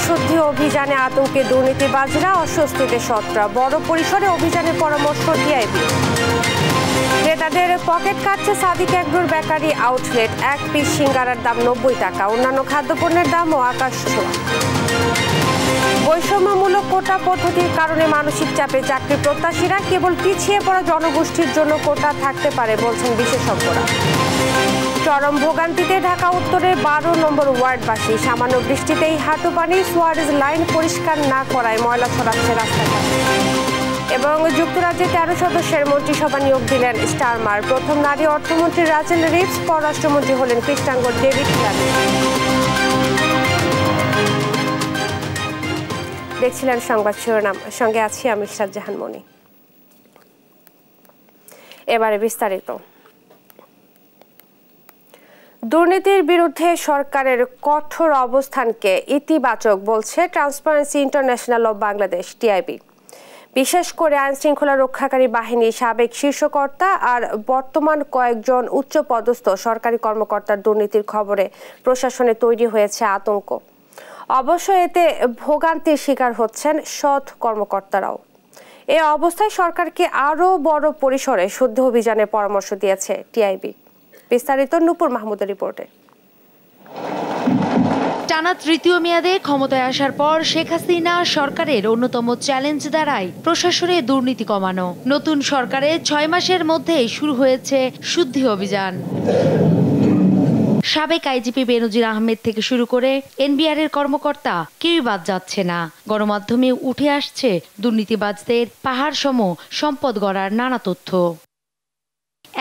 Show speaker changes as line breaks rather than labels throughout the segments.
শুদ্ধি অভিযানে আতঙ্কে দুর্নীতিবাজরা, অস্বস্তিতে শতরা। বড় পরিসরে অভিযানের পরামর্শ টিআইবি। ক্রেতাদের পকেট কাটছে সাদিক এগ্রোর বেকারি আউটলেট। এক পিস সিঙ্গারার দাম 90 টাকা। অন্যান্য খাদ্যপণ্যের দামও আকাশ ছোঁয়া। বৈষম্যমূলক কোটা পদ্ধতির কারণে মানসিক চাপে চাকরি প্রত্যাশীরা। কেবল পিছিয়ে পড়া জনগোষ্ঠীর জন্য কোটা থাকতে পারে বলছেন বিশেষজ্ঞরা। চরম ভোগান্তিতে ঢাকা উত্তরের 12 নম্বর ওয়ার্ডবাসী। সামান্য বৃষ্টিতেই হাঁটু পানি। সুয়ারেজ লাইন পরিষ্কার না করায় ময়লা ছড়াচ্ছে রাস্তাঘাট। এবং যুক্তরাজ্যে 13 সদস্যের মন্ত্রিসভা নিয়োগ দিলেন স্টারমার। প্রথম নারী অর্থমন্ত্রী রাচেল রিভস, পররাষ্ট্রমন্ত্রী হলেন কৃষ্ণাঙ্গ ডেভিড ক্লার্ক। দেখছিলেন সংবাদ শিরোনাম, সঙ্গে আছি আমি ইশরাত জাহান মনি। এবারে বিস্তারিত। দুর্নীতির বিরুদ্ধে সরকারের কঠোর অবস্থানকে ইতিবাচক বলছে transparency international of Bangladesh TIB. বিশেষ করে আইনশৃঙ্খলা রক্ষাকারী বাহিনীর সাবেক শীর্ষকর্তা আর বর্তমান কয়েকজন উচ্চপদস্থ সরকারি কর্মকর্তার দুর্নীতির খবরে প্রশাসনে তৈরি হয়েছে আতঙ্ক। অবশ্য এতে ভোগান্তির শিকার হচ্ছেন সৎ কর্মকর্তারাও। এ অবস্থায় সরকারকে আরও বড় পরিসরে শুদ্ধ অভিযানের পরামর্শ দিয়েছে টিআইবি। বিস্তারিত নূপুর মাহমুদের রিপোর্টে।
টানা তৃতীয় মেয়াদে ক্ষমতায় আসার পর শেখ হাসিনা সরকারের অন্যতম চ্যালেঞ্জ দাঁড়ায় প্রশাসনে দুর্নীতি কমানো। নতুন সরকারের 6 মাসের মধ্যেই শুরু হয়েছে শুদ্ধি অভিযান। সাবেক আইজিপি বেনজির আহমেদ থেকে শুরু করে এনবিআর এর কর্মকর্তা কেউই বাদ যাচ্ছে না। গণমাধ্যমে উঠে আসছে দুর্নীতিবাজদের পাহাড় সম সম্পদ গড়ার নানা তথ্য।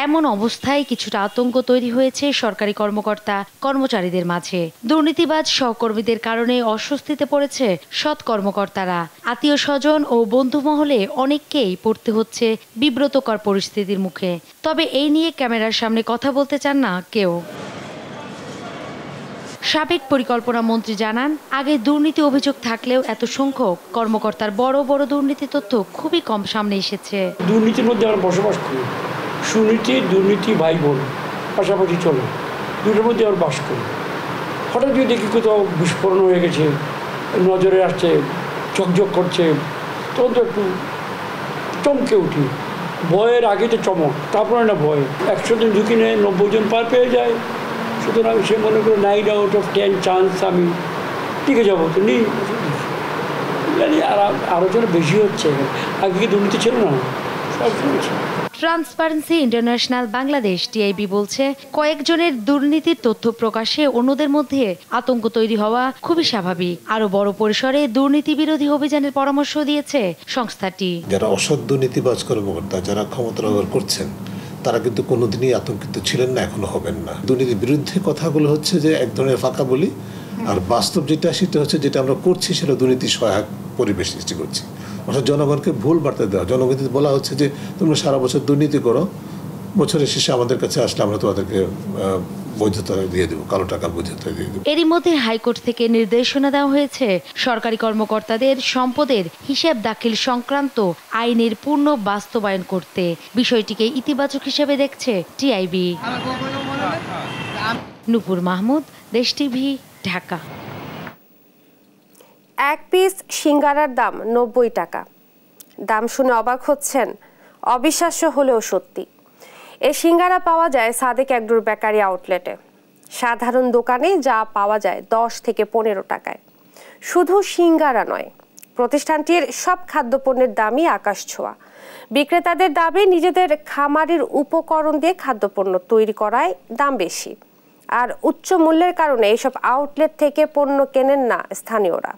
এমন অবস্থায় কিছুটা আতঙ্ক তৈরি হয়েছে সরকারি কর্মকর্তা কর্মচারীদের মাঝে। দুর্নীতিবাজ সহকর্মীদের কারণে অস্বস্তিতে পড়েছে সৎ কর্মকর্তারা। আত্মীয় স্বজন ও বন্ধু মহলে অনেককেই পড়তে হচ্ছে বিব্রতকর পরিস্থিতির মুখে। তবে এই নিয়ে ক্যামেরার সামনে কথা বলতে চান না কেউ। সাবেক পরিকল্পনা মন্ত্রী জানান, আগে দুর্নীতি অভিযোগ থাকলেও এত সংখ্যক কর্মকর্তার বড় বড় দুর্নীতি তথ্য খুবই কম সামনে এসেছে।
দুর্নীতির মধ্যে আমরা বসবাস করি, সুনীতি দুর্নীতি ভাই বোন পাশাপাশি চলে, দুটোর মধ্যে আমরা বাস করি। হঠাৎ যদি দেখি কোথাও বিস্ফোরণ হয়ে গেছে, নজরে আসছে, ঝকঝক করছে, তখন তো একটু চমকে উঠি। ভয়ের আগে তো চমক, তারপরে না ভয়। 100 জন ঝুঁকি নেয়, 90 জন পার পেয়ে যায়। সুতরাং সে মনে করে 9 আউট অফ 10 চান্স আমি টিকে যাবো, তো নেই জানি। আর আলোচনা বেশি হচ্ছে, আগে কি দুর্নীতি ছিল না? সব শুনেছি।
ট্রান্সপারেন্সি ইন্টারন্যাশনাল বাংলাদেশ টিআইবি বলছে, কয়েকজনের দুর্নীতির তথ্য প্রকাশে অন্যদের মধ্যে আতঙ্ক তৈরি হওয়া খুবই স্বাভাবিক। আরো বড় পরিসরে দুর্নীতি বিরোধী অভিযানের পরামর্শ দিয়েছে সংস্থাটি।
যারা অসৎ দুর্নীতিবাজ কর্মকর্তা যারা ক্ষমতা ব্যবহার করছেন তারা কিন্তু কোনোদিনই আতঙ্কিত ছিলেন না, এখনো হবেন না। দুর্নীতির বিরুদ্ধে কথাগুলো হচ্ছে যে এক ধরনের ফাঁকা বলি, আর বাস্তব যেটা সেটা হচ্ছে যেটা আমরা করছি সেটা দুর্নীতি সহায়ক পরিবেশ সৃষ্টি করছি। অর্থাৎ জনগণকে ভুল বার্তা দেওয়া। জনগণকে বলা হচ্ছে যে তোমরা সারা বছর দুর্নীতি করো, বছরের শেষে আমাদের কাছে আসলে আমরা তোমাদেরকে বৈধতা দিয়ে দেবো, কালো টাকার বৈধতা দিয়ে দেবো।
এরই মধ্যে হাইকোর্ট থেকে নির্দেশনা দেওয়া হয়েছে সরকারি কর্মকর্তাদের সম্পদের হিসাব দাখিল সংক্রান্ত আইনের পূর্ণ বাস্তবায়ন করতে। বিষয়টিকে ইতিবাচক হিসেবে দেখছে টিআইবি। নূপুর মাহমুদ, দেশ টিভি, ঢাকা।
এক পিস সিঙ্গারার দাম 90 টাকা। দাম শুনে অবাক হচ্ছেন? অবিশ্বাস্য হলেও সত্যি। এই সিঙ্গারা পাওয়া যায় সাদেক এগ্রোর বেকারি আউটলেটে। সাধারণ দোকানে যা পাওয়া যায় 10 থেকে 15 টাকায়। শুধু সিঙ্গারা নয়, প্রতিষ্ঠানটির সব খাদ্যপণ্যের দামই আকাশ ছোঁয়া। বিক্রেতাদের দাবি, নিজেদের খামারের উপকরণ দিয়ে খাদ্যপণ্য তৈরি করায় দাম বেশি। আর উচ্চ মূল্যের কারণে এইসব আউটলেট থেকে পণ্য কেনেন না স্থানীয়রা।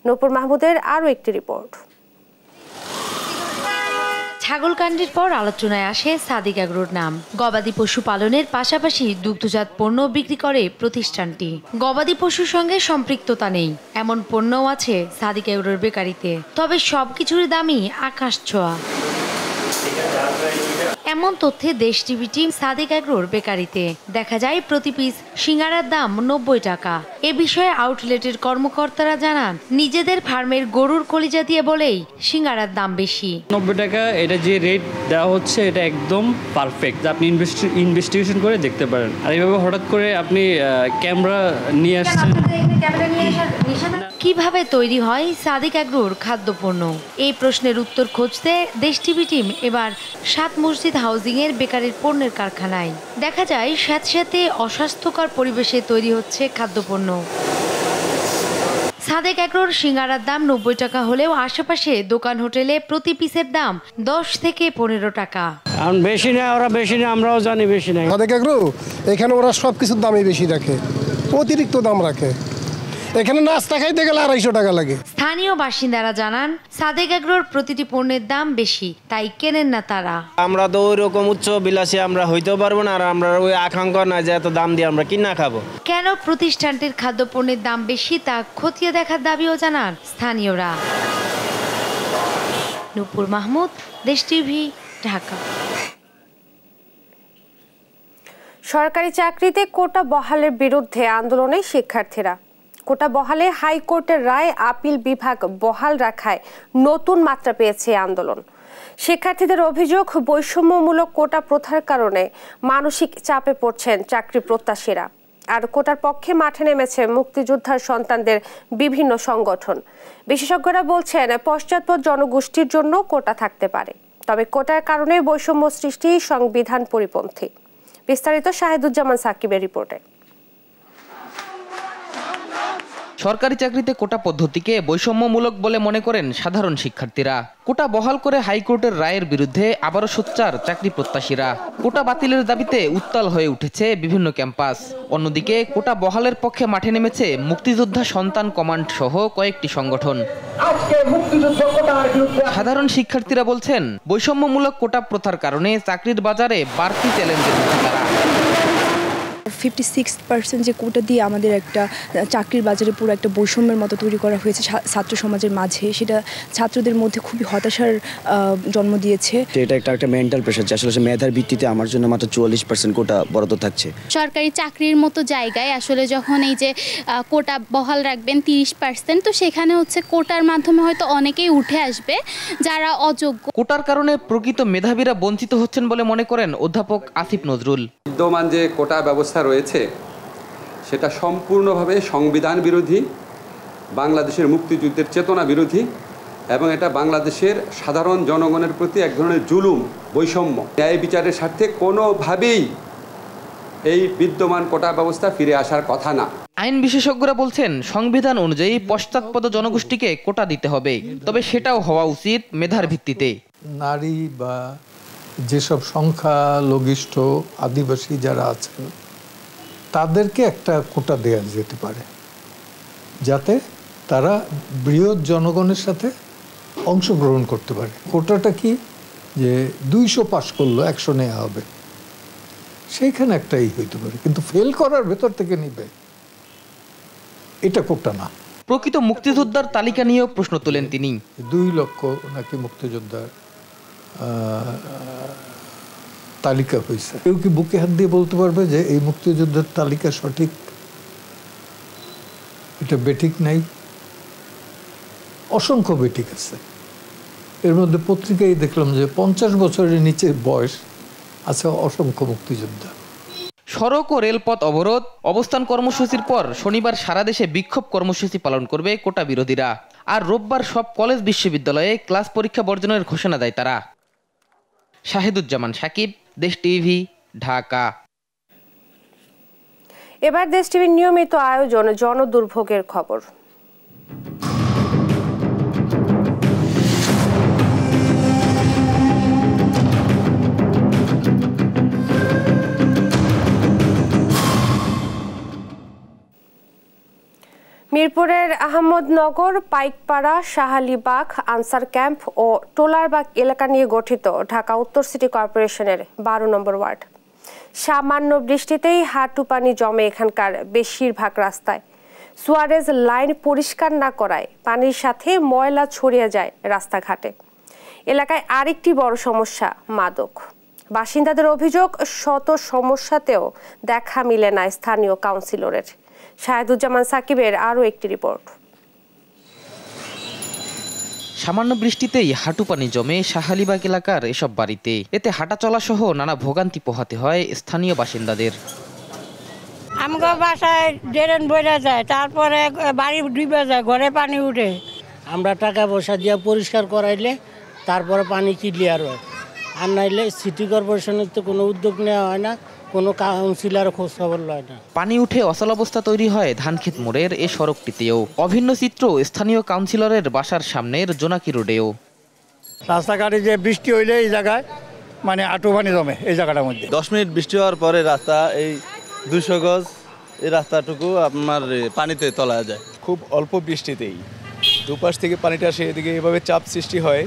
নূপুর মাহমুদের আরও একটি রিপোর্ট।
ছাগলকাণ্ডির পর আলোচনায় আসে সাদিক এগ্রোর নাম। গবাদি পশু পালনের পাশাপাশি দুগ্ধজাত পণ্য বিক্রি করে প্রতিষ্ঠানটি। গবাদি পশুর সঙ্গে সম্পৃক্ততা নেই এমন পণ্যও আছে সাদিক এগ্রোর বেকারিতে। তবে সবকিছুর দামই আকাশ ছোঁয়া। এমন তথ্যে দেশ টিভি টিম সাদেক এগ্রোর বেকারিতে দেখা যায় প্রতি পিস সিঙ্গারার দাম 90 টাকা। এ বিষয়ে আউটলেটের কর্মকর্তারা জানান, নিজেদের ফার্মের গরুর কলিজা দিয়ে বলেই সিঙ্গারার দাম বেশি।
90 টাকা এটা যে রেট দেওয়া হচ্ছে এটা একদম পারফেক্ট, আপনি ইনভেস্টিগেশন করে দেখতে পারেন। আর এইভাবে হঠাৎ করে আপনি ক্যামেরা নিয়ে আসছেন।
কিভাবে তৈরি হয় সাদেক এগ্রোর খাদ্যপণ্য? এই প্রশ্নের উত্তর খুঁজতে দেশ টিভি টিম এবার 7 মসজিদ হাউজিং এর বেকারির পণ্যের কারখানায়। দেখা যায় স্যাঁতস্যাঁতে অস্বাস্থ্যকর পরিবেশে তৈরি হচ্ছে খাদ্যপণ্য। সাদেক এগ্রোর সিঙ্গারার দাম 90 টাকা হলেও আশেপাশে দোকান হোটেলে প্রতি পিসের দাম 10 থেকে 15 টাকা।
বেশি না, ওরা বেশি না, আমরাও জানি বেশি না।
সাদেক এগ্রো এখানে ওরা সব কিছুর দামই বেশি রাখে, অতিরিক্ত দাম রাখে। এখানে নাস্তা খাইতে গেলে 250 টাকা লাগে।
স্থানীয় বাসিন্দারা জানান, সাদেক এগ্রোর প্রতিটি পণ্যের দাম বেশি, তাই কেনেন না তারা।
আমরা তো ওই রকম উচ্চ বিলাসী আমরা হইতেও পারবো না, আর আমরা ওই আকাঙ্ক্ষা না যে এত দাম দিয়ে আমরা কিনা খাবো।
কেন প্রতিষ্ঠানটির খাদ্যপণ্যের দাম বেশি তা খতিয়ে দেখার দাবিও জানান স্থানীয়রা। নূপুর মাহমুদ, দেশ টিভি, ঢাকা।
সরকারি চাকরিতে কোটা বহালের বিরুদ্ধে আন্দোলনে শিক্ষার্থীরা। কোটা বহালে হাইকোর্টের রায় আপিল বিভাগ বহাল রাখায় নতুন মাত্রা পেয়েছে আন্দোলন। শিক্ষার্থীদের অভিযোগ, বৈষম্যমূলক কোটা প্রথার কারণে মানসিক চাপে পড়ছেন চাকরি প্রত্যাশীরা। আর কোটার পক্ষে মাঠে নেমেছে মুক্তিযোদ্ধার সন্তানদের বিভিন্ন সংগঠন। বিশেষজ্ঞরা বলছেন, পশ্চাৎপদ জনগোষ্ঠীর জন্য কোটা থাকতে পারে, তবে কোটার কারণে বৈষম্য সৃষ্টি সংবিধান পরিপন্থী। বিস্তারিত শাহেদুজ্জামান সাকিবের রিপোর্টে।
সরকারি চাকরিতে কোটা পদ্ধতিকে বৈষম্যমূলক বলে মনে করেন সাধারণ শিক্ষার্থীরা। কোটা বহাল করে হাইকোর্টের রায়ের বিরুদ্ধে আবারও সোচ্চার চাকরি প্রত্যাশীরা। কোটা বাতিলের দাবিতে উত্তাল হয়ে উঠেছে বিভিন্ন ক্যাম্পাস। অন্যদিকে কোটা বহালের পক্ষে মাঠে নেমেছে মুক্তিযোদ্ধা সন্তান কমান্ড সহ কয়েকটি সংগঠন। সাধারণ শিক্ষার্থীরা বলছেন, বৈষম্যমূলক কোটা প্রথার কারণে চাকরির বাজারে বাড়তি চ্যালেঞ্জের মুখে তারা।
56% যে কোটা দিয়ে আমাদের একটা চাকরির বাজারে পুরো একটা বৈষম্যের মতো তৈরি করা হয়েছে ছাত্র সমাজের মাঝে, সেটা ছাত্রদের মধ্যে খুবই হতাশার জন্ম দিয়েছে।
এটা একটা মেন্টাল প্রেশার, যে আসলে মেধার ভিত্তিতে আমার জন্য মাত্র 44% কোটা বরাদ্দ থাকছে।
সরকারি চাকরির মতো জায়গায় আসলে যখন এই যে কোটা বহাল রাখবেন 30%, তো সেখানে হচ্ছে কোটার মাধ্যমে হয়তো অনেকেই উঠে আসবে যারা অযোগ্য।
কোটার কারণে প্রকৃত মেধাবীরা বঞ্চিত হচ্ছেন বলে মনে করেন অধ্যাপক আসিফ নজরুল।
বিদ্যমান যে কোটা ব্যবস্থা রয়েছে সেটা সম্পূর্ণভাবে সংবিধান বিরোধী, বাংলাদেশের মুক্তিযুদ্ধের চেতনা বিরোধী, এবং এটা বাংলাদেশের সাধারণ জনগণের প্রতি এক ধরনের জুলুম, বৈষম্য। ন্যায় বিচারের স্বার্থে কোনোভাবেই এই বিদ্যমান কোটা ব্যবস্থা ফিরে আসার কথা না।
আইন বিশেষজ্ঞরা বলছেন, সংবিধান অনুযায়ী পশ্চাৎপদ জনগোষ্ঠীকে কোটা দিতে হবে, তবে সেটাও হওয়া উচিত মেধার ভিত্তিতে।
নারী বা যেসব সংখ্যালঘিষ্ঠ আদিবাসী যারা আছেন তাদেরকে একটা কোটা দেওয়া যেতে পারে, যাতে তারা বৃহৎ জনগণের সাথে অংশগ্রহণ করতে পারে। কোটাটা কি যে 200 পাস করলো 100 নেওয়া হবে, সেইখানে একটাই হইতে পারে, কিন্তু ফেল করার ভেতর থেকে নিবে, এটা কোটা না।
প্রকৃত মুক্তিযোদ্ধার তালিকা নিয়েও প্রশ্ন তোলেন তিনি।
2 লক্ষ নাকি মুক্তিযোদ্ধার তালিকা হয়েছে। কেউ কি বুকে হাত দিয়ে বলতে পারবে যে এই মুক্তিযুদ্ধের তালিকা সঠিক? এটা বেঠিক নাই, অসংখ্য বেঠিক আছে। এর মধ্যে পত্রিকায় দেখলাম যে 50 বছরের নিচে বয়স আছে অসংখ্য মুক্তিযোদ্ধা।
সড়ক ও রেলপথ অবরোধ, অবস্থান কর্মসূচির পর শনিবার সারা দেশে বিক্ষোভ কর্মসূচি পালন করবে কোটা বিরোধীরা। আর রোববার সব কলেজ বিশ্ববিদ্যালয়ে ক্লাস পরীক্ষা বর্জনের ঘোষণা দেয় তারা। শাহেদুজ্জামান সাকিব, দেশ টিভি, ঢাকা।
এবার দেশ টিভির নিয়মিত আয়োজন জনদুর্ভোগের খবর। মিরপুরের আহমদনগর, পাইকপাড়া, শাহালিবাগ, আনসার ক্যাম্প ও টোলারবাগ এলাকা নিয়ে গঠিত ঢাকা উত্তর সিটি কর্পোরেশনের 12 নম্বর ওয়ার্ড। সামান্য বৃষ্টিতেই হাঁটু পানি জমে এখানকার বেশিরভাগ রাস্তায়। সুয়ারেজ লাইন পরিষ্কার না করায় পানির সাথে ময়লা ছড়িয়ে যায় রাস্তাঘাটে। এলাকায় আরেকটি বড় সমস্যা মাদক। বাসিন্দাদের অভিযোগ শত সমস্যাতেও দেখা মিলে না স্থানীয় কাউন্সিলরের। শাহেদুজ্জামান সাকিবের আরও একটি রিপোর্ট।
সামান্য বৃষ্টিতেই হাঁটু পানি জমে শাহালিবাগ এলাকার এসব বাড়িতে। এতে হাঁটা চলা সহ নানা ভোগান্তি পোহাতে হয় স্থানীয় বাসিন্দাদের।
আমার বাসায় ড্রেন বইরা যায়, তারপরে বাড়ি ডুবে যায়, ঘরে পানি উঠে।
আমরা টাকা পয়সা দিয়ে পরিষ্কার করাইলে তারপরে পানি ক্লিয়ার হয়, আর নাইলে সিটি কর্পোরেশনের তো কোনো উদ্যোগ নেওয়া হয় না, কোনো কাউন্সিলর খোঁজ খবর লয় না।
পানি উঠে অচলাবস্থা তৈরি হয় ধানক্ষেত মোড়ের এ সড়কটিতেও। অভিন্ন চিত্র স্থানীয় কাউন্সিলরের বাসার সামনের জোনাকি রোডেও।
রাস্তাঘাটে যে বৃষ্টি হইলে এই জায়গায় মানে হাঁটু পানি জমে এই জায়গাটার মধ্যে।
10 মিনিট বৃষ্টি হওয়ার পরে রাস্তা এই 200 গজ এই রাস্তাটুকু আপনার পানিতে তলায় যায়।
খুব অল্প বৃষ্টিতেই দুপাশ থেকে পানিটা আসে, এদিকে এভাবে চাপ সৃষ্টি হয়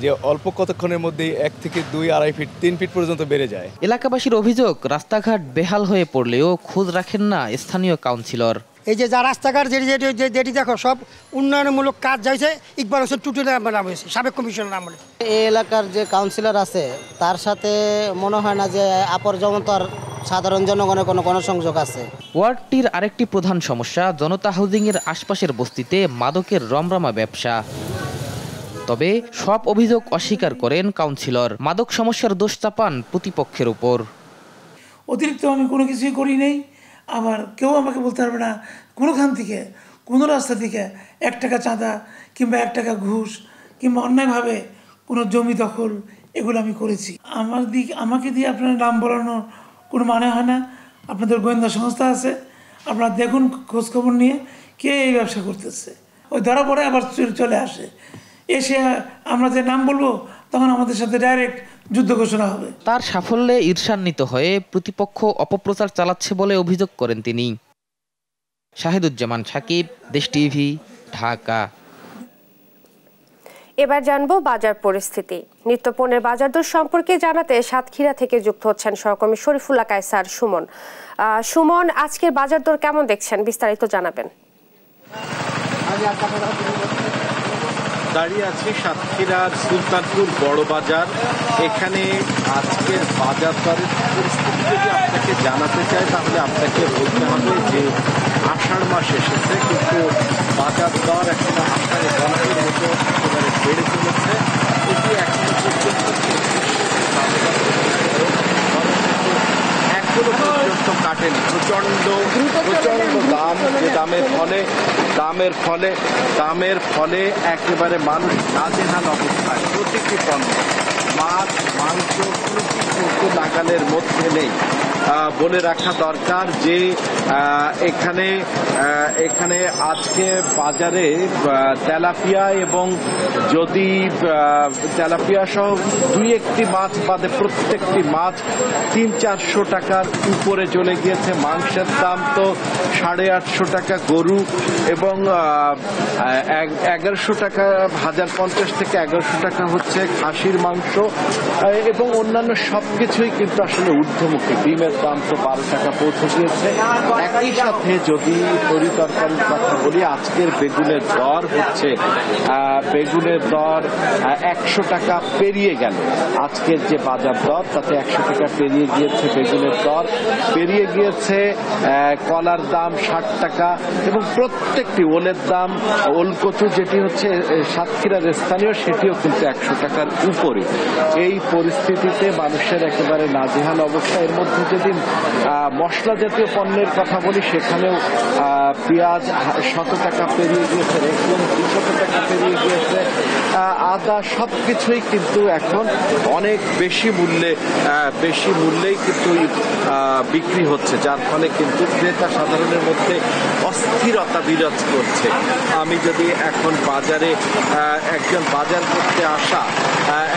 যে অল্প কতক্ষণের মধ্যেই 1 থেকে 2, 2.5 ফিট 3 ফিট পর্যন্ত বেড়ে যায়।
এলাকাবাসীর অভিযোগ রাস্তাঘাট বেহাল হয়ে পড়লেও খোঁজ রাখেন না স্থানীয় কাউন্সিলর।
এই যে যা রাস্তাঘাট যেটি দেখো সব উন্নয়নমূলক কাজ যাইছে, ইকবাল হোসেন টুটুলের নাম হয়েছে, সাবেক কমিশনার নাম।
এই এলাকার যে কাউন্সিলর আছে তার সাথে মনে হয় না যে আপরজনতার সাধারণ জনগণের কোনো গণসংযোগ আছে।
ওয়ার্ডটির আরেকটি প্রধান সমস্যা জনতা হাউজিংয়ের আশপাশের বস্তিতে মাদকের রমরমা ব্যবসা। তবে সব অভিযোগ অস্বীকার করেন কাউন্সিলর। মাদক সমস্যার দোষ চাপান প্রতিপক্ষের উপর।
অতিরিক্ত আমি কোনো কিছুই করি নেই, আবার কেউ আমাকে বলতে পারবে না কোনোখান থেকে কোনো রাস্তা থেকে 1 টাকা চাঁদা কিংবা 1 টাকা ঘুষ কিংবা অন্যায়ভাবে কোনো জমি দখল এগুলো আমি করেছি। আমাকে দিয়ে আপনার নাম বলানোর কোনো মানে হয় না। আপনাদের গোয়েন্দা সংস্থা আছে, আপনারা দেখুন খোঁজখবর নিয়ে কে এই ব্যবসা করতেছে। ওই ধরা পড়ে আবার চলে আসে, এসে আমরা যে নাম বলবো তখন আমাদের সাথে ডাইরেক্ট যুদ্ধ ঘোষণা হবে।
তার সাফল্যে ঈর্ষান্বিত হয়ে প্রতিপক্ষ অপপ্রচার চালাচ্ছে বলে অভিযোগ করেন তিনি। শাহেদুজ্জামান সাকিব, দেশ টিভি, ঢাকা।
এবার জানবো বাজার পরিস্থিতি। নিত্যপণ্যের বাজার দর সম্পর্কে জানাতে সাতক্ষীরা থেকে যুক্ত হচ্ছেন সহকর্মী শরীফুল্লাহ কায়সার সুমন। সুমন, আজকের বাজার দর কেমন দেখছেন, বিস্তারিত জানাবেন।
দাঁড়িয়ে আছি সাতক্ষীরার সুলতানপুর বড় বাজার। এখানে আজকের বাজার দরের পরিস্থিতি যদি আপনাকে জানাতে চাই তাহলে আপনাকে বলতে হবে যে আষাঢ় মাস এসেছে, কিন্তু বাজার দর এখন আষাঢ়ে গণের মতো একেবারে বেড়ে চলেছে। এটি এখনো পর্যন্ত কাটেনি। প্রচন্ড দাম, যে দামের ফলে একেবারে মানুষ নাজেহাল অবস্থায়। প্রতিটি পণ্য, মাছ, মাংস, নাগালের মধ্যে নেই। বলে রাখা দরকার যে এখানে আজকে বাজারে তেলাপিয়া এবং যদি তেলাপিয়া সহ 2-1টি মাছ বাদে প্রত্যেকটি মাছ 300-400 টাকার উপরে চলে গিয়েছে। মাংসের দাম তো 850 টাকা গরু এবং 1100 টাকা, 1050 থেকে 1100 টাকা হচ্ছে খাসির মাংস এবং অন্যান্য সবকিছুই কিন্তু আসলে ঊর্ধ্বমুখী। ডিমের দাম তো 12 টাকা পৌঁছে গিয়েছে। একই সাথে যদি তরি তরকারির কথা বলি, আজকের বেগুনের দর হচ্ছে বেগুনের দর 100 টাকা পেরিয়ে গেল। আজকের যে বাজার দর তাতে 100 টাকা পেরিয়ে গিয়েছে বেগুনের দর, পেরিয়ে গিয়েছে কলার দাম 60 টাকা এবং প্রত্যেকটি ওলের দাম, ওলকচু যেটি হচ্ছে সাতক্ষীরার স্থানীয় সেটিও কিন্তু 100 টাকার উপরে। এই পরিস্থিতিতে মানুষের একেবারে নাজেহাল অবস্থা। এর মধ্যে যদি মশলা জাতীয় পণ্যের কথা বলি, সেখানেও পেঁয়াজ 100 টাকা পেরিয়ে গিয়েছে, রসুন 200 টাকা পেরিয়ে গিয়েছে, আদা, সবকিছুই কিন্তু এখন অনেক বেশি মূল্যেই কিন্তু বিক্রি হচ্ছে, যার ফলে কিন্তু ক্রেতা সাধারণের মধ্যে অস্থিরতা বিরাজ করছে। আমি যদি এখন বাজারে একজন বাজার করতে আসা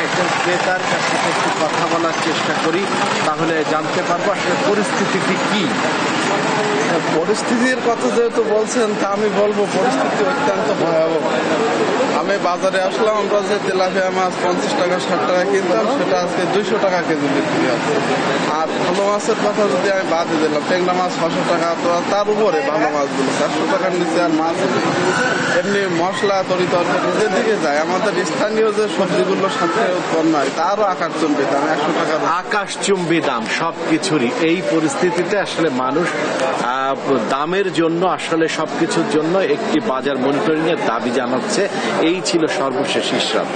একজন ক্রেতার কাছে একটু কথা বলার চেষ্টা করি, তাহলে জানতে পারবো আসলে পরিস্থিতিটি কি।
পরিস্থিতির কথা যেহেতু বলছেন, তা আমি বলবো পরিস্থিতি অত্যন্ত ভয়াবহ। আমি বাজারে আসলাম, আমরা যে তেলাপিয়া মাছ 50 টাকা 60 টাকা কিনতাম, সেটা আজকে 200 টাকা কেজি বিক্রি হচ্ছে। আর ভালো ভালো মাছের কথা যদি আমি বাদে দিলাম, ট্যাংরা মাছ 600 টাকা, তো তার উপরে ভালো মাছগুলো 400 টাকার নিচে আর মাছ এমনি মশলা তরিতরকারি নিজের দিকে যায়। আমাদের স্থানীয় যে সবজিগুলো সাথে উৎপন্ন হয় তারও আকাশচুম্বী দাম, 100 টাকা
আকাশচুম্বী দাম সবকিছুরই। এই পরিস্থিতিতে আসলে মানুষ দামের জন্য আসলে সবকিছুর জন্য একটি বাজার মনিটরিং এর দাবি জানাচ্ছে। এই ছিল সর্বশেষ ইশরাত।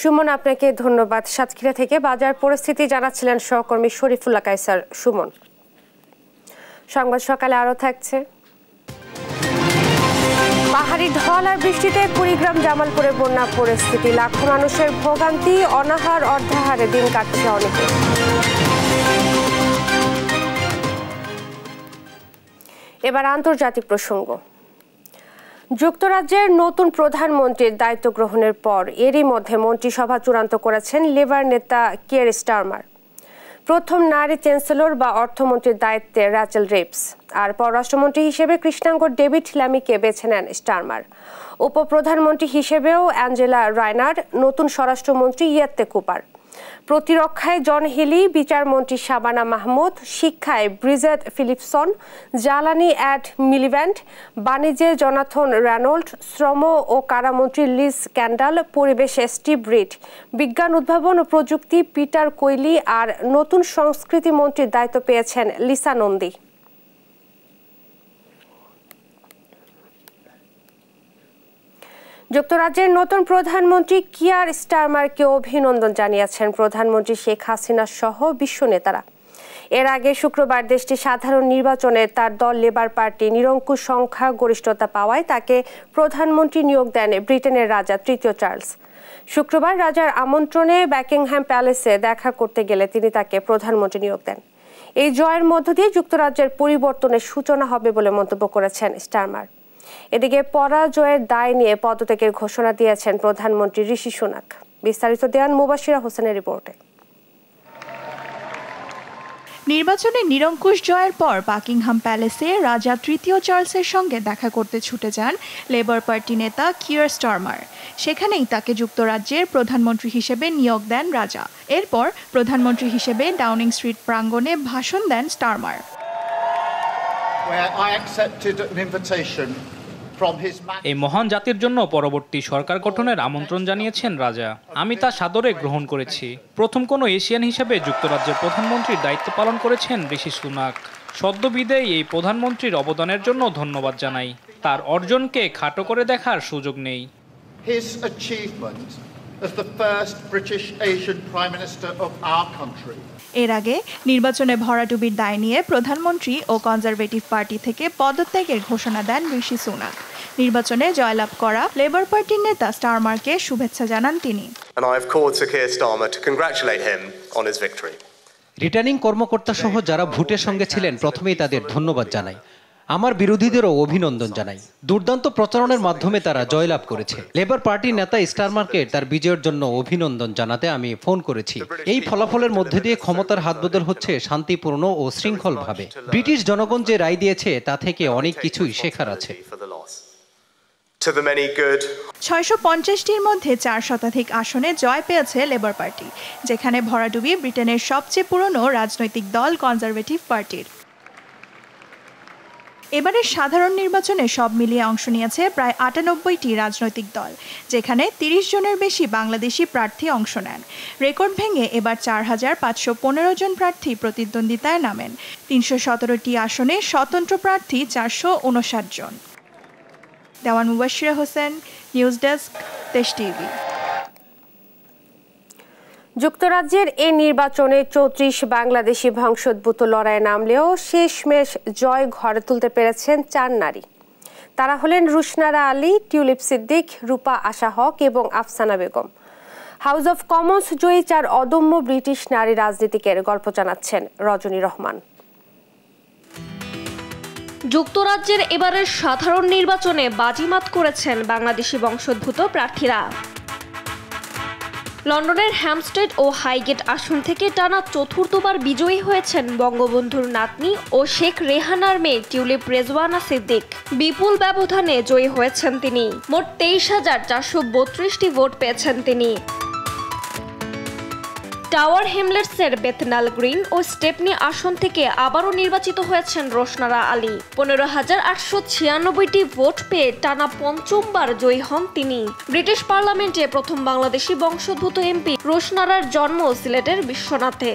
সুমন, আপনাকে ধন্যবাদ। সাতক্ষীরা থেকে বাজার পরিস্থিতি জানাচ্ছিলেন সহকর্মী শরীফুল্লাহ কায়সার সুমন। সংবাদ সকালে আরো থাকছে। পাহাড়ি ঢল আর বৃষ্টিতে কুড়িগ্রাম জামালপুরে বন্যা পরিস্থিতি, লাখো মানুষের ভোগান্তি, অনাহার অর্ধাহারে দিন কাটছে অনেকে। এবার আন্তর্জাতিক প্রসঙ্গ। যুক্তরাজ্যের নতুন প্রধানমন্ত্রীর দায়িত্ব গ্রহণের পর এরই মধ্যে মন্ত্রিসভা চূড়ান্ত করেছেন লেবার নেতা কিয়ার স্টারমার। প্রথম নারী চ্যান্সেলর বা অর্থমন্ত্রীর দায়িত্বে র্যাচেল রিভস, আর পররাষ্ট্রমন্ত্রী হিসেবে কৃষ্ণাঙ্গ ডেভিড ল্যামিকে বেছে নেন স্টারমার। উপপ্রধানমন্ত্রী হিসেবেও অ্যাঞ্জেলা রায়নার, নতুন স্বরাষ্ট্রমন্ত্রী ইয়েত্তে কুপার, প্রতিরক্ষায় জন হিলি, বিচারমন্ত্রী শাবানা মাহমুদ, শিক্ষায় ব্রিজেট ফিলিপসন, জ্বালানি অ্যাড মিলিভ্যান্ড, বাণিজ্যে জোনাথন রেনল্ড, শ্রম ও কারামন্ত্রী লিজ ক্যান্ডাল, পরিবেশে স্টিভ রিড, বিজ্ঞান উদ্ভাবন ও প্রযুক্তি পিটার কোইলি, আর নতুন সংস্কৃতি মন্ত্রীর দায়িত্ব পেয়েছেন লিসা নন্দী। যুক্তরাজ্যের নতুন প্রধানমন্ত্রী কিয়ার স্টারমারকে অভিনন্দন জানিয়েছেন প্রধানমন্ত্রী শেখ হাসিনা সহ বিশ্ব নেতারা। এর আগে শুক্রবার দেশটির সাধারণ নির্বাচনে তার দল লেবার পার্টি নিরঙ্কুশ সংখ্যা গরিষ্ঠতা পাওয়ায় তাকে প্রধানমন্ত্রী নিয়োগ দেন ব্রিটেনের রাজা তৃতীয় চার্লস। শুক্রবার রাজার আমন্ত্রণে বাকিংহাম প্যালেসে দেখা করতে গেলে তিনি তাকে প্রধানমন্ত্রী নিয়োগ দেন। এই জয়ের মধ্য দিয়ে যুক্তরাজ্যের পরিবর্তনের সূচনা হবে বলে মন্তব্য করেছেন স্টারমার। এদিকে পরাজয়ের দায় নিয়ে পদত্যাগের ঘোষণা দিয়েছেন প্রধানমন্ত্রী ঋষি সুনাক। বিস্তারিত দেন মুবাশিরা হোসেনের রিপোর্টে।
নির্বাচনে নিরঙ্কুশ জয়ের পর বাকিংহাম প্যালেসে রাজা তৃতীয় চার্লসের সঙ্গে দেখা করতে ছুটে যান লেবার পার্টি নেতা কিয়ার স্টারমার। সেখানেই তাকে যুক্তরাজ্যের প্রধানমন্ত্রী হিসেবে নিয়োগ দেন রাজা। এরপর প্রধানমন্ত্রী হিসেবে ডাউনিং স্ট্রিট প্রাঙ্গণে ভাষণ দেন স্টারমার।
এই মহান জাতির জন্য পরবর্তী সরকার গঠনের আমন্ত্রণ জানিয়েছেন রাজা। আমি তা সাদরে গ্রহণ করেছি। প্রথম কোনো এশিয়ান হিসেবে যুক্তরাজ্যের প্রধানমন্ত্রীর দায়িত্ব পালন করেছেন ঋষি সুনাক। সদ্য বিদায়ী এই প্রধানমন্ত্রীর অবদানের জন্য ধন্যবাদ জানাই। তার অর্জনকে খাটো করে দেখার সুযোগ নেই।
এর আগে নির্বাচনে ভরাডুবির দায় নিয়ে প্রধানমন্ত্রী ও কনজারভেটিভ পার্টি থেকে পদত্যাগের ঘোষণা দেন ঋষি সুনাক। নির্বাচনে জয়লাভ করা লেবার পার্টির নেতা স্টারমারকে শুভেচ্ছা জানান তিনি।
রিটার্নিং কর্মকর্তা সহ যারা ভোটের সঙ্গে ছিলেন প্রথমেই তাদের ধন্যবাদ জানাই। আমার বিরোধীদেরও অভিনন্দন জানাই। দুর্দান্ত প্রচারণের মাধ্যমে তারা জয়লাভ করেছে। লেবার পার্টির নেতা স্টারমারকে তার বিজয়ের জন্য অভিনন্দন জানাতে আমি ফোন করেছি। এই ফলাফলের মধ্যে দিয়ে ক্ষমতার হাতবদল হচ্ছে শান্তিপূর্ণ ও শৃঙ্খলভাবে। ব্রিটিশ জনগণ যে রায় দিয়েছে তা থেকে অনেক কিছুই শেখার আছে।
650টির মধ্যে 4 শতাধিক আসনে জয় পেয়েছে লেবার পার্টি, যেখানে ভরাডুবি ব্রিটেনের সবচেয়ে পুরনো রাজনৈতিক দল কনজারভেটিভ পার্টির। এবারের সাধারণ নির্বাচনে সব মিলিয়ে অংশ নিয়েছে প্রায় 98টি রাজনৈতিক দল, যেখানে 30 জনের বেশি বাংলাদেশি প্রার্থী অংশ নেন। রেকর্ড ভেঙে এবার 4515 জন প্রার্থী প্রতিদ্বন্দ্বিতায় নামেন। 317টি আসনে স্বতন্ত্র প্রার্থী 459 জন। দেওয়ান মুবাশিরা হোসেন, নিউজ ডেস্ক, দেশ টিভি।
যুক্তরাজ্যের এই নির্বাচনে 34 বাংলাদেশি বংশোদ্ভূত লড়াইয়ে নামলেও শেষমেশ জয় ঘরে তুলতে পেরেছেন 4 নারী। তারা হলেন রুশনারা আলী, টিউলিপ সিদ্দিক, রূপা আশা হক এবং Afsana Begum. House of Commons জয়ী 4 অদম্য ব্রিটিশ নারী রাজনীতিকের গল্প জানাচ্ছেন রজনী রহমান।
যুক্তরাজ্যের এবারের সাধারণ নির্বাচনে বাজিমাত করেছেন বাংলাদেশি বংশোদ্ভূত প্রার্থীরা। লন্ডনের হ্যামস্টেড ও হাইগেট আসন থেকে টানা চতুর্থবার বিজয়ী হয়েছেন বঙ্গবন্ধুর নাতনি ও শেখ রেহানার মেয়ে টিউলিপ রেজওয়ানা সিদ্দিক। বিপুল ব্যবধানে জয়ী হয়েছেন তিনি। মোট 23,432টি ভোট পেয়েছেন তিনি। টাওয়ার হ্যামলেটসের বেথনাল গ্রিন ও স্টেপনি আসন থেকে আবারও নির্বাচিত হয়েছেন রোশনারা আলী। 15,896টি ভোট পেয়ে টানা পঞ্চমবার জয়ী হন তিনি। ব্রিটিশ পার্লামেন্টে প্রথম বাংলাদেশি বংশোদ্ভূত এমপি রোশনারার জন্ম সিলেটের বিশ্বনাথে।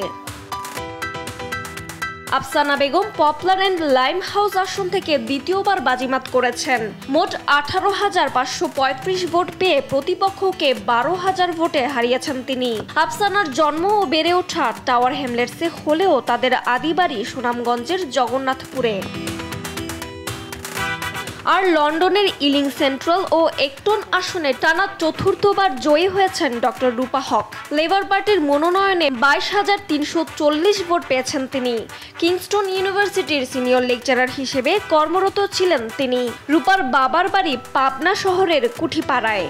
Afsana Begum Poplar and Limehouse আসন থেকে দ্বিতীয়বার বাজিমাত করেছেন। মোট 18,535 ভোট পেয়ে প্রতিপক্ষকে 12,000 ভোটে হারিয়েছেন তিনি। আফসানার জন্ম ও বেড়ে ওঠা টাওয়ার হ্যামলেটসে হলেও তাদের আদি বাড়ি সুনামগঞ্জের জগন্নাথপুরে। আর লন্ডনের ইলিং সেন্ট্রাল ও একটন আসনে টানা চতুর্থবার জয়ী হয়েছেন ডক্টর রূপা হক। লেবার পার্টির মনোনয়নে 22,340 ভোট পেয়েছেন তিনি। কিংস্টন ইউনিভার্সিটির সিনিয়র লেকচারার হিসেবে কর্মরত ছিলেন তিনি। রূপার বাবার বাড়ি পাবনা শহরের কুঠিপাড়ায়।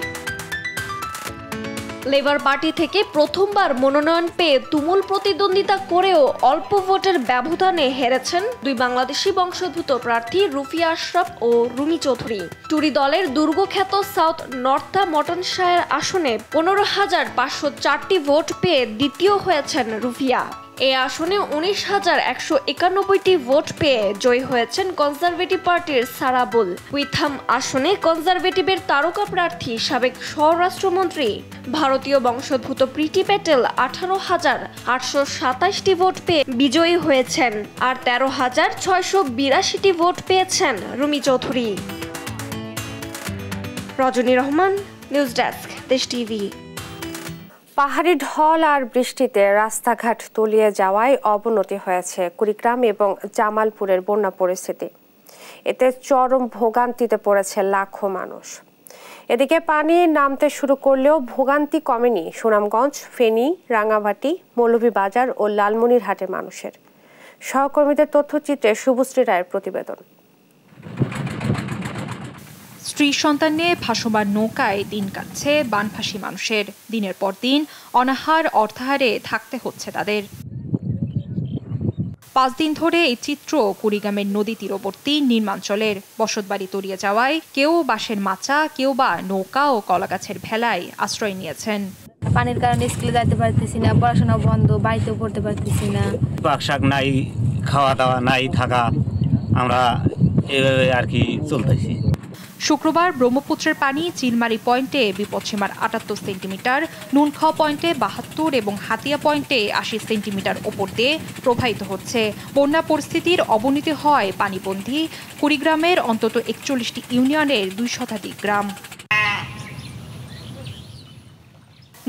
লেবার পার্টি থেকে প্রথমবার মনোনয়ন পেয়ে তুমুল প্রতিদ্বন্দ্বিতা করেও অল্প ভোটের ব্যবধানে হেরেছেন দুই বাংলাদেশি বংশোদ্ভূত প্রার্থী রুফিয়া আশরাফ ও রুমি চৌধুরী। টুরি দলের দুর্গখ্যাত সাউথ নর্থাম্পটনশায়ার আসনে 15,504টি ভোট পেয়ে দ্বিতীয় হয়েছেন রুফিয়া। এই আসনে 19,191টি ভোট পেয়ে জয়ী হয়েছেন কনজারভেটিভ পার্টির সারা বুল। উইথাম আসনে কনজারভেটিভের তারকা প্রার্থী সাবেক স্বরাষ্ট্রমন্ত্রী ভারতীয় বংশোদ্ভূত প্রীতি প্যাটেল 18,827টি ভোট পেয়ে বিজয়ী হয়েছেন। আর 13,682টি ভোট পেয়েছেন রুমি চৌধুরী। রজনী রহমান, নিউজ ডেস্ক, দেশ টিভি।
পাহাড়ি ঢল আর বৃষ্টিতে রাস্তাঘাট তলিয়ে যাওয়ায় অবনতি হয়েছে কুড়িগ্রাম এবং জামালপুরের বন্যা পরিস্থিতি। এতে চরম ভোগান্তিতে পড়েছে লাখো মানুষ। এদিকে পানি নামতে শুরু করলেও ভোগান্তি কমেনি সুনামগঞ্জ, ফেনী, রাঙামাটি, মৌলভীবাজার ও লালমনিরহাটের মানুষের। সহকর্মীদের তথ্যচিত্রে শুভশ্রী রায়ের প্রতিবেদন।
স্ত্রী সন্তান নিয়ে ভাসমান নৌকায় দিন কাটছে বানভাসী মানুষের। দিনের পর দিন অনাহার অর্থাহারে থাকতে হচ্ছে তাদের। 5 দিন ধরে এই চিত্র কুড়িগ্রামের নদী তীরবর্তী নির্মাঞ্চলের। বসতবাড়ি তলিয়ে যাওয়ায় কেউ বাঁশের মাচা, কেউ বা নৌকা ও কলাগাছের ভেলায় আশ্রয় নিয়েছেন।
পানির কারণে স্কুলে যেতে পারতেছি না, পড়াশোনা বন্ধ, বাড়িতেও পড়তে পারতেছি না।
পাকশাক নাই, খাওয়া দাওয়া নাই, থাকা আমরা এভাবে আর কি চলতেছি।
শুক্রবার ব্রহ্মপুত্রের পানি চিলমারি পয়েন্টে বিপদসীমার 78 সেন্টিমিটার, নুনখাও পয়েন্টে 72 এবং হাতিয়া পয়েন্টে 80 সেন্টিমিটার ওপর দিয়ে প্রবাহিত হচ্ছে। বন্যা পরিস্থিতির অবনতি হয় পানিবন্দী কুড়িগ্রামের অন্তত 41টি ইউনিয়নের 2 শতাধিক গ্রাম।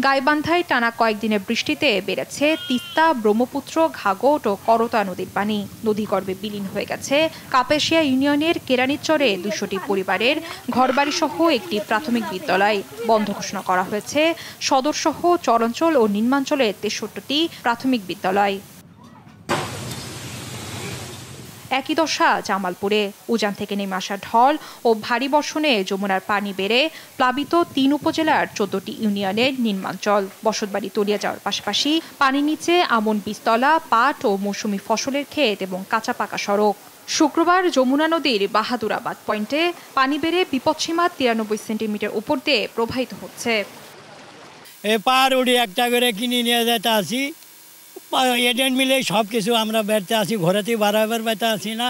গাইবান্ধায় টানা কয়েকদিনের বৃষ্টিতে বেড়েছে তিস্তা, ব্রহ্মপুত্র, ঘাঘট ও করতা নদীর পানি। নদীগর্ভে বিলীন হয়ে গেছে কাপাসিয়া ইউনিয়নের কেরানীচরে 200টি পরিবারের ঘরবাড়ি সহ একটি প্রাথমিক বিদ্যালয়। বন্ধ ঘোষণা করা হয়েছে সদরসহ চরাঞ্চল ও নিম্নাঞ্চলের 63টি প্রাথমিক বিদ্যালয়। একই দশা জামালপুরে। উজান থেকে নেমে আসা ঢল ও ভারী বর্ষণে যমুনার পানি বেড়ে প্লাবিত 3 উপজেলার 14টি ইউনিয়নের নিম্নাঞ্চল। বসতবাড়ি তলিয়ে যাওয়ার পাশাপাশি পানির নিচে আমন বীজতলা, পাট ও মৌসুমি ফসলের ক্ষেত এবং কাঁচা পাকা সড়ক। শুক্রবার যমুনা নদীর বাহাদুরাবাদ পয়েন্টে পানি বেড়ে বিপদসীমা 93 সেন্টিমিটার উপর দিয়ে প্রবাহিত হচ্ছে।
পার উড়ি একটা করে কিনে নিয়ে যেতে আসি, এজেন্ট মিলে সব কিছু আমরা বেড়তে আসি, ঘরেতেই বারবার বেড়তে আসি না।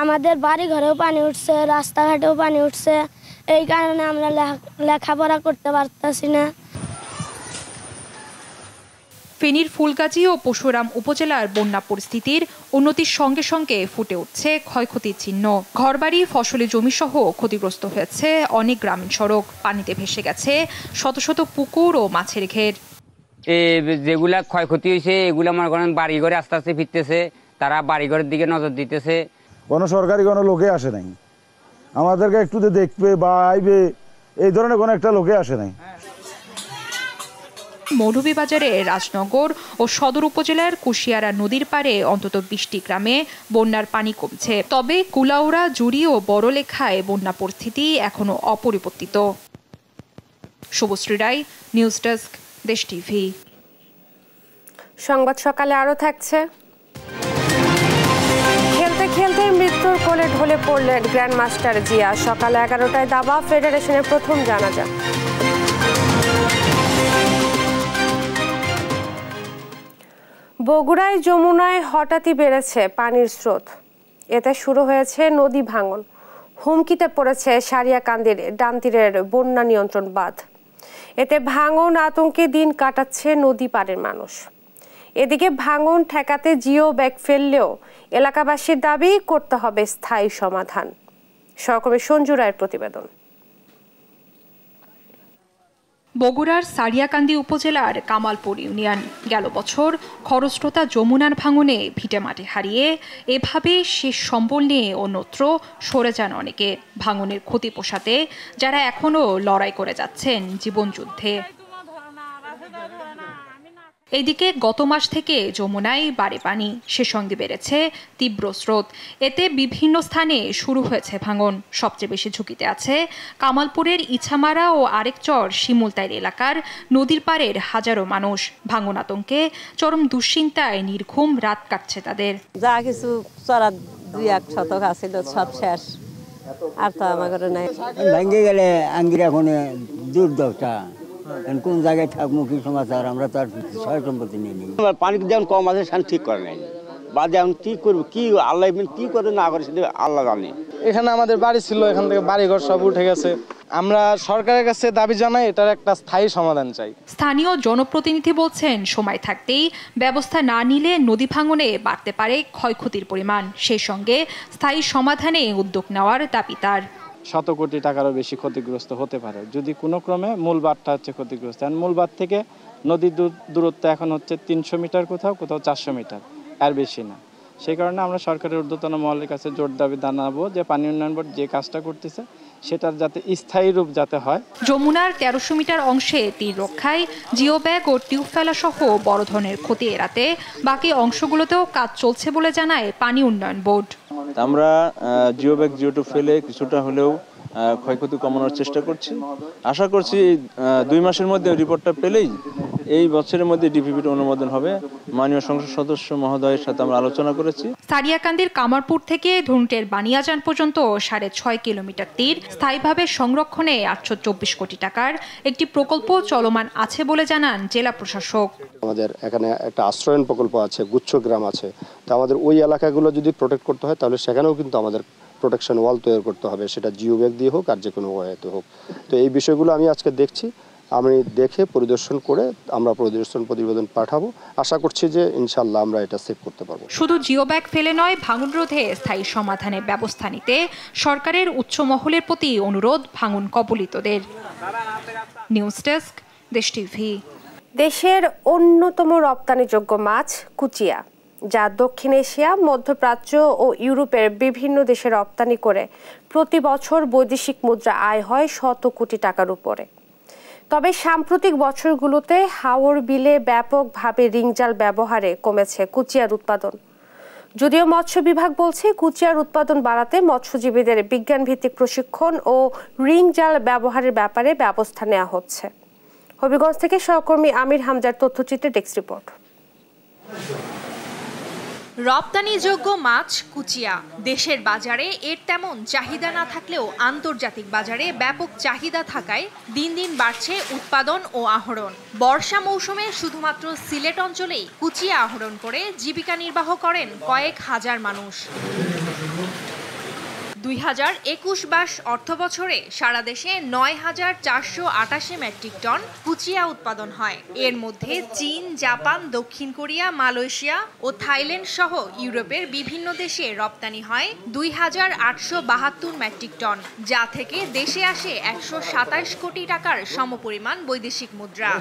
আমাদের বাড়ি ঘরেও পানি উঠছে, রাস্তাঘাটেও পানি উঠছে, এই কারণে আমরা লেখাপড়া করতে পারতেছি না।
ফেনীর ফুলগাজী ও পরশুরাম উপজেলার বন্যা পরিস্থিতির উন্নতির সঙ্গে সঙ্গে ফুটে উঠছে ক্ষয়ক্ষতির চিহ্ন। ঘরবাড়ি, ফসলি জমি সহ ক্ষতিগ্রস্ত হয়েছে অনেক গ্রামীণ সড়ক। পানিতে ভেসে গেছে শত শত পুকুর ও মাছের ঘের।
যেগুলা ক্ষয়ক্ষতি হয়েছে এগুলা মনে করেন বাড়িঘরে আস্তে আস্তে ফিরতেছে, তারা বাড়িঘরের দিকে নজর দিতেছে।
কোনো সরকারি কোনো লোকে আসে নাই, আমাদেরকে একটু দেখবে বা আইবে এই ধরনের কোনো একটা লোকে আসে নাই।
মৌলভীবাজারে রাজনগর ও সদর উপজেলার কুশিয়ারা নদীর পাড়ে অন্তত 20টি গ্রামে বন্যার পানি কমছে। তবে কুলাউড়া, জুড়ি ও বড়লেখায় বন্যা পরিস্থিতি এখনো অপরিবর্তিত। শুভশ্রী রায়, নিউজ ডেস্ক, দেশ টিভি।
সংবাদ সকালে আরো থাকছে। খেলতে খেলতে মৃত্যুর কোলে ঢলে পড়লেন গ্র্যান্ড মাস্টার জিয়া। সকাল 11টায় দাবা ফেডারেশনের প্রথম জানাজা। বগুড়ায় যমুনায় হঠাৎই বেড়েছে পানির স্রোত। এতে শুরু হয়েছে নদী ভাঙন। হুমকিতে পড়েছে সারিয়াকান্দির ডান তীরের বন্যা নিয়ন্ত্রণ বাঁধ। এতে ভাঙন আতঙ্কে দিন কাটাচ্ছে নদী পাড়ের মানুষ। এদিকে ভাঙন ঠেকাতে জিও ব্যাগ ফেললেও এলাকাবাসীর দাবি করতে হবে স্থায়ী সমাধান। সহকর্মী সঞ্জু রায়ের প্রতিবেদন।
বগুড়ার সারিয়াকান্দি উপজেলার কামালপুর ইউনিয়ন গেল বছর খরস্রোতা যমুনার ভাঙনে ভিটেমাটি হারিয়ে এভাবে শেষ সম্বল নিয়ে অন্যত্র সরে যান অনেকে। ভাঙনের ক্ষতি পোষাতে যারা এখনও লড়াই করে যাচ্ছেন জীবনযুদ্ধে। এদিকে গত মাস থেকে যমুনায় বাড়ে পানি, সে সঙ্গে বেড়েছে তীব্র স্রোত। এতে বিভিন্ন স্থানে শুরু হয়েছে ভাঙন। সবচেয়ে বেশি ঝুঁকিতে আছে কামালপুরের ইছামারা ও আরেকচর শিমুলতাইর এলাকার নদীর পাড়ের হাজারো মানুষ। ভাঙন আতঙ্কে চরম দুশ্চিন্তায় নির্ঘুম রাত কাটছে তাদের।
যা কিছু চড়া 2-1 শতক আছিল সব শেষ, আর তো আমার নাই।
ভেঙে গেলে আঙ্গিরা কোনে দুর্দশা, কোন জায়গায় থাকবো কি সমাচার, আমরা তো আর সয় সম্পত্তি নিয়ে নিই।
পানি যেমন কম আছে সেখানে ঠিক করে নাই, বা যেমন কি করবো, কি আল্লাহ কি করে না করে সেটা আল্লাহ জানে।
এখানে আমাদের বাড়ি ছিল, এখান থেকে বাড়িঘর সব উঠে গেছে। আমরা সরকারের কাছে দাবি জানাই এটার একটা স্থায়ী সমাধান চাই।
স্থানীয় জনপ্রতিনিধি বলছেন সময় থাকতেই ব্যবস্থা না নিলে নদী ভাঙনে বাড়তে পারে ক্ষয়ক্ষতির পরিমাণ। সেই সঙ্গে স্থায়ী সমাধানে উদ্যোগ নেওয়ার দাবি তার।
100 কোটি টাকারও বেশি ক্ষতিগ্রস্ত হতে পারে যদি কোনো ক্রমে মূল বাঁধটা হচ্ছে ক্ষতিগ্রস্ত। মূল বাঁধ থেকে নদীর দূরত্ব এখন হচ্ছে 300 মিটার, কোথাও কোথাও 400 মিটার, আর বেশি না। সেই কারণে আমরা সরকারের ঊর্ধ্বতন মহলের কাছে জোর দাবি জানাবো যে পানি উন্নয়ন বোর্ড যে কাজটা করতেছে সেটার যাতে স্থায়ী রূপ যাতে হয়।
যমুনার 1300 মিটার অংশে তীর রক্ষায় জিও ব্যাগ ও টিউব ফেলা সহ বড় ধরনের ক্ষতি এড়াতে বাকি অংশগুলোতেও কাজ চলছে বলে জানায় পানি উন্নয়ন বোর্ড।
আমরা জিও ব্যাগ জিও টিউব ফেলে কিছুটা হলেও ক্ষয়ক্ষতি কমানোর চেষ্টা করছি। আশা করছি 2 মাসের মধ্যে রিপোর্টটা পেলেই এই বছরের মধ্যে ডিপিপির অনুমোদন হবে। মাননীয় সংসদ সদস্য মহোদয়ের সাথে আমরা আলোচনা করেছি।
সারিয়াকান্দির কামারপুর থেকে ধুনটের বানিয়াজান পর্যন্ত 6.5 কিলোমিটার তীর স্থায়ীভাবে সংরক্ষণে 824 কোটি টাকার একটি প্রকল্প চলমান আছে বলে জানান জেলা প্রশাসক।
আমাদের এখানে একটা আশ্রয়ন প্রকল্প আছে, গুচ্ছ গ্রাম আছে। তো আমাদের ওই এলাকাগুলো যদি প্রোটেক্ট করতে হয় তাহলে সেখানেও কিন্তু আমাদের প্রোটেকশন ওয়াল তৈরি করতে হবে, সেটা জিও ব্যাগ দিয়ে হোক আর যে কোনো ওয়েতে হোক। তো এই বিষয়গুলো আমি আজকে দেখছি, আমি দেখে পরিদর্শন করে আমরা পরিদর্শন প্রতিবেদন পাঠাবো। আশা করছি যে ইনশাল্লাহ আমরা এটা সেভ করতে পারবো।
শুধু জিও ব্যাগ ফেলে নয়, ভাঙন রোধে স্থায়ী সমাধানের ব্যবস্থা নিতে সরকারের উচ্চ মহলের প্রতি অনুরোধ ভাঙন কবলিতদের। নিউজ ডেস্ক, দেশ টিভি।
দেশের অন্যতম রপ্তানিযোগ্য মাছ কুচিয়া, যা দক্ষিণ এশিয়া, মধ্যপ্রাচ্য ও ইউরোপের বিভিন্ন দেশে রপ্তানি করে প্রতি বছর বৈদেশিক মুদ্রা আয় হয় 100 কোটি টাকার উপরে। তবে সাম্প্রতিক বছরগুলোতে হাওর বিলে ব্যাপকভাবে রিংজাল ব্যবহারে কমেছে কুচিয়ার উৎপাদন। যদিও মৎস্য বিভাগ বলছে কুচিয়ার উৎপাদন বাড়াতে মৎস্যজীবীদের বিজ্ঞানভিত্তিক প্রশিক্ষণ ও রিংজাল ব্যবহারের ব্যাপারে ব্যবস্থা নেওয়া হচ্ছে। হবিগঞ্জ থেকে সহকর্মী আমির হামজার তথ্যচিত্রে ডেস্ক রিপোর্ট।
রপ্তানিযোগ্য মাছ কুচিয়া দেশের বাজারে এর তেমন চাহিদা না থাকলেও আন্তর্জাতিক বাজারে ব্যাপক চাহিদা থাকায় দিন দিন বাড়ছে উৎপাদন ও আহরণ। বর্ষা মৌসুমে শুধুমাত্র সিলেট অঞ্চলেই কুচিয়া আহরণ করে জীবিকা নির্বাহ করেন কয়েক হাজার মানুষ। 2021-22 অর্থবছরে সারা দেশে 9,488 মেট্রিক টন কুচিয়া উৎপাদন হয়। এর মধ্যে চীন, জাপান, দক্ষিণ কোরিয়া, মালয়েশিয়া ও থাইল্যান্ড সহ ইউরোপের বিভিন্ন দেশে রপ্তানি হয় 2,872 মেট্রিক টন, যা থেকে দেশে আসে 127 কোটি টাকার সমপরিমাণ বৈদেশিক মুদ্রা।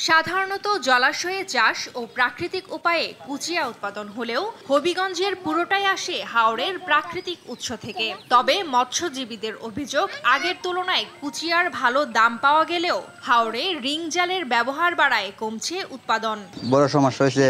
সাধারণত জলাশয়ে চাষ ও প্রাকৃতিক উপায়ে কুচিয়া উৎপাদন হলেও হবিগঞ্জের পুরোটাই আসে হাওরের প্রাকৃতিক উৎস থেকে। তবে মৎস্যজীবীদের অভিযোগ, আগের তুলনায় কুচিয়ার ভালো দাম পাওয়া গেলেও হাওরে রিং জালের ব্যবহার বাড়ায় কমছে উৎপাদন।
বড় সমস্যা হচ্ছে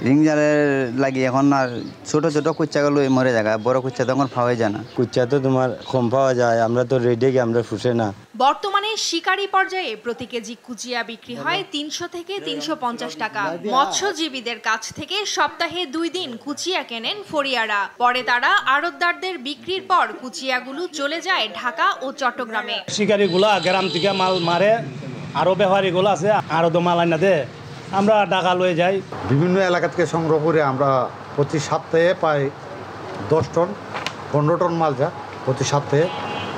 রিং জালের লাগি এখন আর ছোট ছোট কুচ্চাগুলো মরে যায়, বড় কুচ্চা তখন পাওয়া যায় না।
কুচ্চা তো তোমার কম পাওয়া যায়, আমরা তো রেডি আমরা ফুসে না।
বর্তমানে শিকারি পর্যায়ে প্রতি কেজি কুচিয়া বিক্রি হয় 300 থেকে 350 টাকা। মৎস্যজীবীদের কাছ থেকে সপ্তাহে 2 দিন কুচিয়া কেনেন ফরিয়ারা। পরে তারা আড়তদারদের বিক্রির পর কুচিয়াগুলো চলে যায় ঢাকা ও চট্টগ্রামে।
শিকারিগুলা গ্রাম থেকে মাল মারে, আরো ব্যবহারীগুলো আছে আরো তো মাল আনা দেয়,
আমরা টাকা লয়ে যাই।
বিভিন্ন এলাকা থেকে সংগ্রহ করে আমরা প্রতি সপ্তাহে প্রায় 10 টন 15 টন মাল যায়, প্রতি সপ্তাহে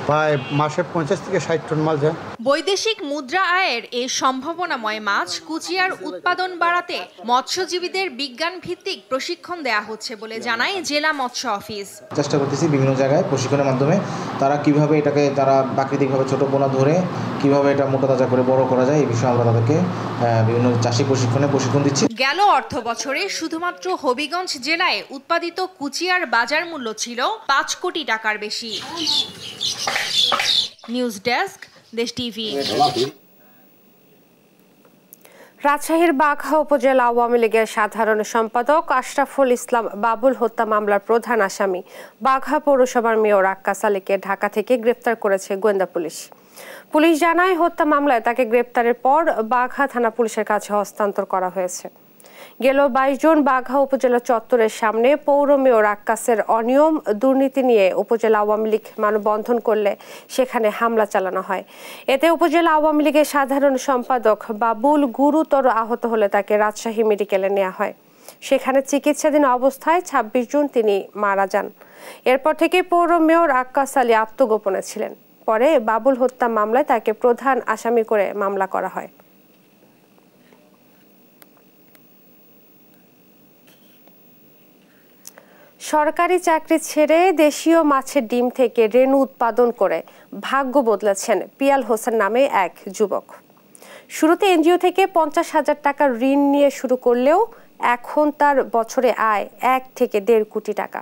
প্রায় মাসে 50 থেকে 60 টন মাল যায়।
বৈদেশিক মুদ্রা আয়ের এই সম্ভাবনাময় মাছ কুচিয়ার উৎপাদন বাড়াতে মৎস্যজীবীদের বিজ্ঞান ভিত্তিক প্রশিক্ষণ দেয়া হচ্ছে বলে জানায় জেলা মৎস্য অফিস।
চেষ্টা করতেছি বিভিন্ন জায়গায় প্রশিক্ষণের মাধ্যমে তারা কিভাবে এটাকে তারা প্রাকৃতিকভাবে ছোট পোনা ধরে কিভাবে এটা মোটা তাজা করে বড় করা যায় এই বিষয়ে আমরা তাদেরকে বিভিন্ন চাষি প্রশিক্ষণ দিচ্ছি।
গেল অর্থ বছরে শুধুমাত্র হবিগঞ্জ জেলায় উৎপাদিত কুচিয়ার বাজার মূল্য ছিল 5 কোটি টাকার বেশি। নিউজ ডেস্ক, দেশ টিভি।
রাজশাহীর বাঘা উপজেলা আওয়ামী লীগের সাধারণ সম্পাদক আশরাফুল ইসলাম বাবুল হত্যা মামলার প্রধান আসামি বাঘা পৌরসভার মেয়র আক্কাস আলীকে ঢাকা থেকে গ্রেফতার করেছে গোয়েন্দা পুলিশ। পুলিশ জানায় হত্যা মামলায় তাকে গ্রেফতারের পর বাঘা থানা পুলিশের কাছে হস্তান্তর করা হয়েছে। গেল 22 জুন বাঘা উপজেলা চত্বরের সামনে পৌর মেয়র আক্কাসের অনিয়ম দুর্নীতি নিয়ে উপজেলা আওয়ামী লীগ মানববন্ধন করলে সেখানে হামলা চালানো হয়। এতে উপজেলা আওয়ামী লীগের সাধারণ সম্পাদক বাবুল গুরুতর আহত হলে তাকে রাজশাহী মেডিকেলে নেওয়া হয়। সেখানে চিকিৎসাধীন অবস্থায় 26 জুন তিনি মারা যান। এরপর থেকে পৌর মেয়র আক্কাস আলী আত্মগোপনে ছিলেন। পরে বাবুল হত্যা মামলায় তাকে প্রধান আসামি করে মামলা করা হয়। সরকারি চাকরি ছেড়ে দেশীয় মাছের ডিম থেকে রেণু উৎপাদন করে ভাগ্য বদলেছেন পিয়াল হোসেন নামে এক যুবক। শুরুতে এনজিও থেকে 50,000 টাকা ঋণ নিয়ে শুরু করলেও এখন তার বছরে আয় 1 থেকে 1.5 কোটি টাকা।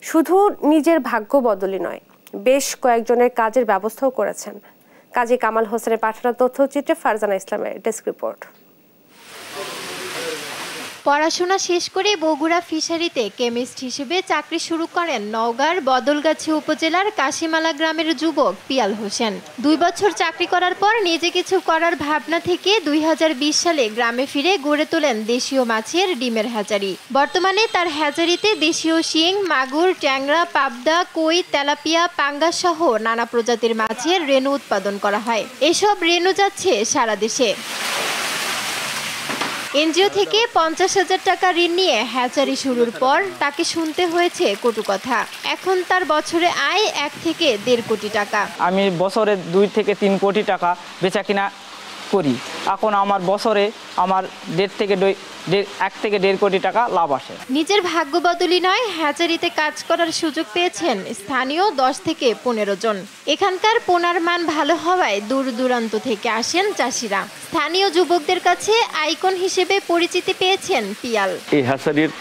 শুধু নিজের ভাগ্য বদলই নয়, বেশ কয়েকজনের কাজের ব্যবস্থাও করেছেন। কাজী কামাল হোসেনের পাঠানো তথ্যচিত্রে ফারজানা ইসলামের ডেস্ক রিপোর্ট।
পড়াশোনা শেষ করে বগুড়া ফিশারিতে কেমিস্ট হিসেবে চাকরি শুরু করেন নওগাঁর বদলগাছি উপজেলার কাশিমালা গ্রামের যুবক পিয়াল হোসেন। 2 বছর চাকরি করার পর নিজে কিছু করার ভাবনা থেকে 2020 সালে গ্রামে ফিরে গড়ে তোলেন দেশীয় মাছের ডিমের হ্যাচারি। বর্তমানে তার হ্যাচারিতে দেশীয় শিং, মাগুর, ট্যাংরা, পাবদা, কই, তেলাপিয়া, পাঙ্গাস সহ নানা প্রজাতির মাছের রেণু উৎপাদন করা হয়। এসব রেণু যাচ্ছে সারা দেশে। এনজিও থেকে 50,000 টাকা ঋণ নিয়ে হ্যাচারি শুরুর পর তাকে শুনতে হয়েছে কটু কথা। এখন তার বছরে আয় 1 থেকে 1.5 কোটি টাকা।
আমি বছরে 2 থেকে 3 কোটি টাকা বেচা কিনা করি। এখন আমার বছরে আমার 1 থেকে 1.5 কোটি টাকা লাভ আসে।
নিজের ভাগ্য বদলি নয়, হ্যাচারিতে কাজ করার সুযোগ পেয়েছেন স্থানীয় 10 থেকে 15 জন। এখানকার পোনার মান ভালো হওয়ায় দূর দূরান্ত থেকে আসেন চাষিরা। স্থানীয় যুবকদের কাছে আইকন হিসেবে পরিচিতি পেয়েছেন পিয়াল।
এই হ্যাচারির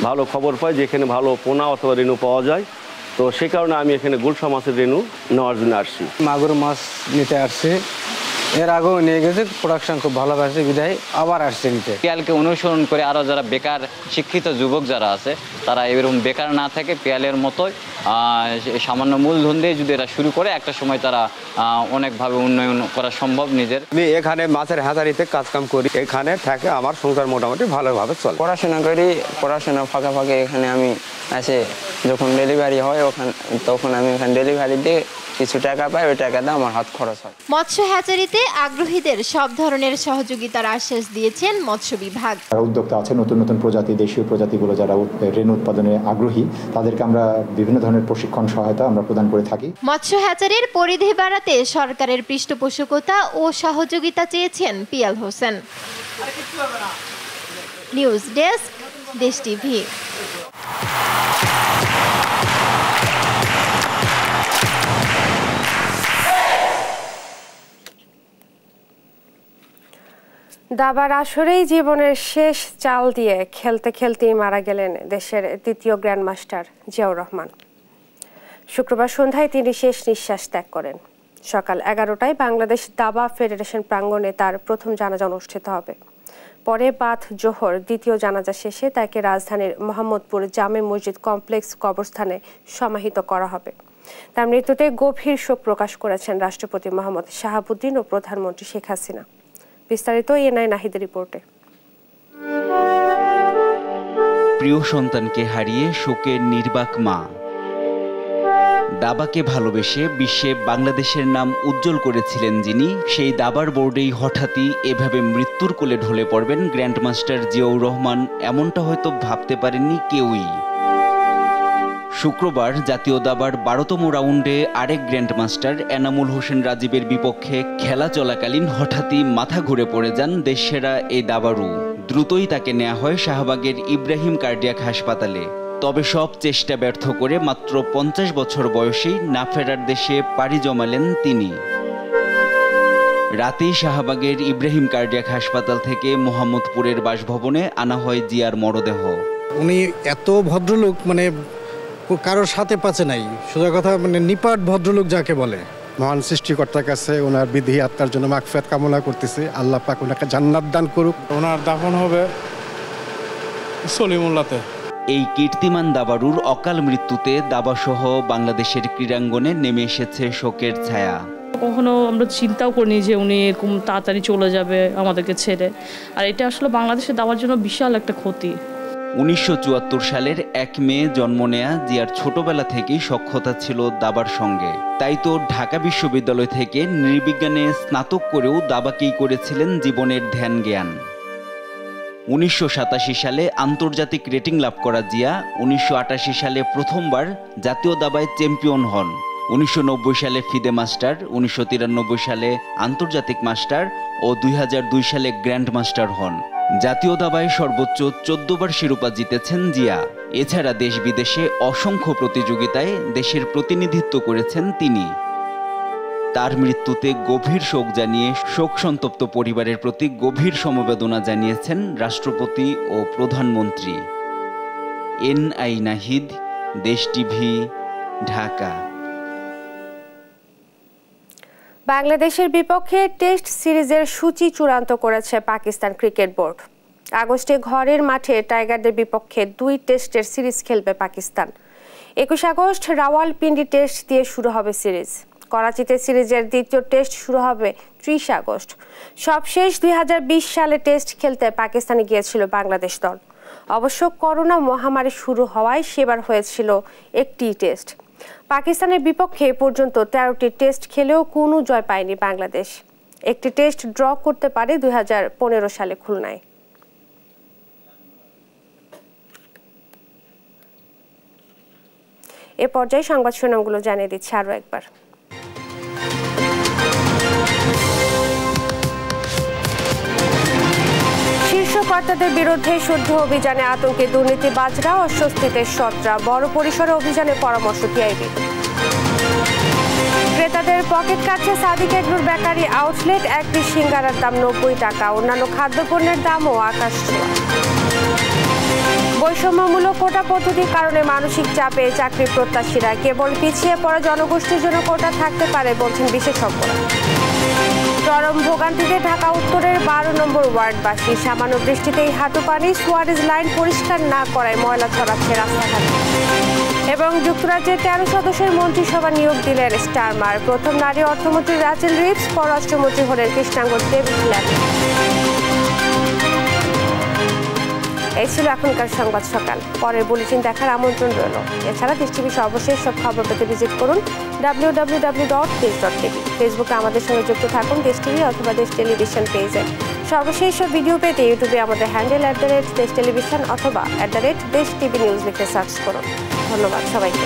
ভালো খবর পাই যে এখানে ভালো পোনা অথবা রেণু পাওয়া যায়, তো সেই কারণে আমি এখানে গুলশা মাছের রেণু নেওয়ার জন্য আসছি।
মাগুর মাছ নিতে আসছি, এর আগেও নিয়ে গেছে, প্রোডাকশন খুব ভালো আছে বিধায় আবার আসছে নিতে।
পিয়ালকে অনুসরণ করে আরও যারা বেকার শিক্ষিত যুবক যারা আছে তারা এরকম বেকার না থাকে পিয়ালের মতোই সামান্য মূলধন দিয়ে যদি এরা শুরু করে একটা সময় তারা অনেকভাবে উন্নয়ন করা সম্ভব নিজের।
আমি এখানে মাছের হ্যাচারিতে কাজকাম করি, এখানে থাকে আমার সংসার মোটামুটি ভালোভাবে চলে।
পড়াশোনা করি, পড়াশোনা ফাঁকা ফাঁকে এখানে আমি আসে যখন ডেলিভারি হয় তখন আমি এখানে ডেলিভারি দিয়ে কিছু টাকা পাই, ওই টাকাটা আমার হাত খরচ হয়।
মৎস্য হ্যাচারিতে আগ্রহীদের সব ধরনের সহযোগিতার আশ্বাস দিয়েছেন মৎস্য বিভাগ।
উদ্যোক্তা আছে নতুন নতুন প্রজাতি, দেশীয় প্রজাতিগুলো যারা রেণু উৎপাদনে আগ্রহী তাদেরকে আমরা বিভিন্ন ধরনের প্রশিক্ষণ সহায়তা আমরা প্রদান করে থাকি।
মৎস্য হ্যাচারির পরিধি বাড়াতে সরকারের পৃষ্ঠপোষকতা ও সহযোগিতা চেয়েছেন পিয়াল হোসেন। নিউজ ডেস্ক, দেশ টিভি।
দাবার আসরেই জীবনের শেষ চাল দিয়ে খেলতে খেলতেই মারা গেলেন দেশের দ্বিতীয় গ্র্যান্ডমাস্টার জিয়াউর রহমান। শুক্রবার সন্ধ্যায় তিনি শেষ নিঃশ্বাস ত্যাগ করেন। সকাল 11টায় বাংলাদেশ দাবা ফেডারেশন প্রাঙ্গণে তার প্রথম জানাজা অনুষ্ঠিত হবে। পরে বাদ জোহর দ্বিতীয় জানাজা শেষে তাকে রাজধানীর মোহাম্মদপুর জামে মসজিদ কমপ্লেক্স কবরস্থানে সমাহিত করা হবে। তার মৃত্যুতে গভীর শোক প্রকাশ করেছেন রাষ্ট্রপতি মোহাম্মদ শাহাবুদ্দিন ও প্রধানমন্ত্রী শেখ হাসিনা। বিস্তারিত এনআই নাহিদের রিপোর্টে।
প্রিয় সন্তানকে হারিয়ে শোকের নির্বাক মা।
দাবাকে ভালোবেসে বিশ্বে বাংলাদেশের নাম উজ্জ্বল করেছিলেন যিনি, সেই দাবার বোর্ডেই হঠাৎই এভাবে মৃত্যুর কোলে ঢলে পড়বেন গ্র্যান্ডমাস্টার জিয়াউর রহমান, এমনটা হয়তো ভাবতে পারেননি কেউই। শুক্রবার জাতীয় দাবার 12তম রাউন্ডে আরেক গ্র্যান্ডমাস্টার এনামুল হোসেন রাজীবের বিপক্ষে খেলা চলাকালীন হঠাৎই মাথা ঘুরে পড়ে যান দেশসেরা এই দাবাড়ু। দ্রুতই তাকে নেওয়া হয় শাহবাগের ইব্রাহিম কার্ডিয়াক হাসপাতালে। তবে সব চেষ্টা ব্যর্থ করে মাত্র 50 বছর বয়সেই না ফেরার দেশে পাড়ি জমালেন তিনি। রাতেই শাহবাগের ইব্রাহিম কার্ডিয়াক হাসপাতাল থেকে মোহাম্মদপুরের বাসভবনে আনা হয় জিয়ার মরদেহ।
উনি এত ভদ্রলোক, মানে কারোর সাথে পাচ্ছে নাই, সোজা কথা মানে নিপাট ভদ্রলোক যাকে বলে।
মহান সৃষ্টিকর্তার কাছে ওনার বিধি আত্মার জন্য মাগফিরাত কামনা করতেছি। আল্লাহ পাক ওনাকে জান্নাত দান করুক।
ওনার দাফন হবে সলিমুল্লাহতে।
এই কীর্তিমান দাবাড়ুর অকাল মৃত্যুতে দাবাসহ বাংলাদেশের ক্রীড়াঙ্গনে নেমে এসেছে শোকের ছায়া।
কখনো আমরা চিন্তাও করিনি যে উনি এরকম তাড়াতাড়ি চলে যাবে আমাদেরকে ছেড়ে, আর এটা আসলে বাংলাদেশে দাবার জন্য বিশাল একটা ক্ষতি।
1974 সালের 1 মে জন্ম নেয়া জিয়ার ছোটবেলা থেকেই সখ্যতা ছিল দাবার সঙ্গে। তাই তো ঢাকা বিশ্ববিদ্যালয় থেকে নৃবিজ্ঞানে স্নাতক করেও দাবাকেই করেছিলেন জীবনের ধ্যান জ্ঞান। 1987 সালে আন্তর্জাতিক রেটিং লাভ করা জিয়া 1988 সালে প্রথমবার জাতীয় দাবায় চ্যাম্পিয়ন হন। 1990 সালে ফিদে মাস্টার, 1993 সালে আন্তর্জাতিক মাস্টার ও 2002 সালে গ্র্যান্ড মাস্টার হন। জাতীয় দাবায় সর্বোচ্চ 14 বার শিরোপা জিতেছেন জিয়া। এছাড়া দেশ বিদেশে অসংখ্য প্রতিযোগিতায় দেশের প্রতিনিধিত্ব করেছেন তিনি। তার মৃত্যুতে গভীর শোক জানিয়ে শোক সন্তপ্ত পরিবারের প্রতি গভীর সমবেদনা জানিয়েছেন রাষ্ট্রপতি ও প্রধানমন্ত্রী। এনআই নাহিদ, দেশ টিভি, ঢাকা।
বাংলাদেশের বিপক্ষে টেস্ট সিরিজের সূচি চূড়ান্ত করেছে পাকিস্তান ক্রিকেট বোর্ড। আগস্টে ঘরের মাঠে টাইগারদের বিপক্ষে 2 টেস্টের সিরিজ খেলবে পাকিস্তান। 21 আগস্ট রাওয়ালপিন্ডি টেস্ট দিয়ে শুরু হবে সিরিজ। করাচিতে সিরিজের দ্বিতীয় টেস্ট শুরু হবে 30 আগস্ট। সবশেষ 2020 সালে টেস্ট খেলতে পাকিস্তানে গিয়েছিল বাংলাদেশ দল। অবশ্য করোনা মহামারী শুরু হওয়ায় সেবার হয়েছিল একটি টেস্ট। পাকিস্তানের বিপক্ষে পর্যন্ত 13টি টেস্ট খেলেও কোনো জয় পায়নি বাংলাদেশ। একটি টেস্ট ড্র করতে পারে 2015 সালে খুলনায়। এ পর্যায়ে সংবাদ শিরোনামগুলো জানিয়ে দিচ্ছি আরও একবার। শীর্ষ কর্তাদের বিরুদ্ধে শুদ্ধ অভিযানে আতঙ্কে দুর্নীতিবাজরা, অস্বস্তিতে সৎরা, বড় পরিসরে অভিযানের পরামর্শ টিআইবি। ক্রেতাদের পকেট কাটছে সাদিক এগ্রোর বেকারি আউটলেট। এক পিস সিঙ্গারার দাম 90 টাকা। অন্যান্য খাদ্যপণ্যের দামও আকাশ ছোঁয়া। বৈষম্যমূলক কোটা পদ্ধতির কারণে মানসিক চাপে চাকরি প্রত্যাশীরা। কেবল পিছিয়ে পড়া জনগোষ্ঠীর জন্য কোটা থাকতে পারে বলছেন বিশেষজ্ঞরা। চরম ভোগান্তিতে ঢাকা উত্তরের 12 নম্বর ওয়ার্ডবাসী। সামান্য বৃষ্টিতেই হাঁটু পানি। সুয়ারেজ লাইন পরিষ্কার না করায় ময়লা ছড়াচ্ছে রাস্তাঘাটে। এবং যুক্তরাজ্যে 13 সদস্যের মন্ত্রিসভা নিয়োগ দিলেন স্টারমার। প্রথম নারী অর্থমন্ত্রী রাচেল রিভস, পররাষ্ট্রমন্ত্রী হলেন কৃষ্ণাঙ্গ ডেভিড ল্যামি। এই ছিল এখনকার সংবাদ সকাল। পরের বুলেটিন দেখার আমন্ত্রণ রইল। এছাড়া দেশ টিভি সর্বশেষ সব খবর পেতে ভিজিট করুন www.desh.tv। ফেসবুকে আমাদের সঙ্গে যুক্ত থাকুন দেশ টিভি অথবা দেশ টেলিভিশন পেজে। সর্বশেষ সব ভিডিও পেতে ইউটিউবে আমাদের হ্যান্ডেল @দেশ টেলিভিশন অথবা @দেশ টিভি নিউজ লিখে সার্চ করুন। ধন্যবাদ সবাইকে।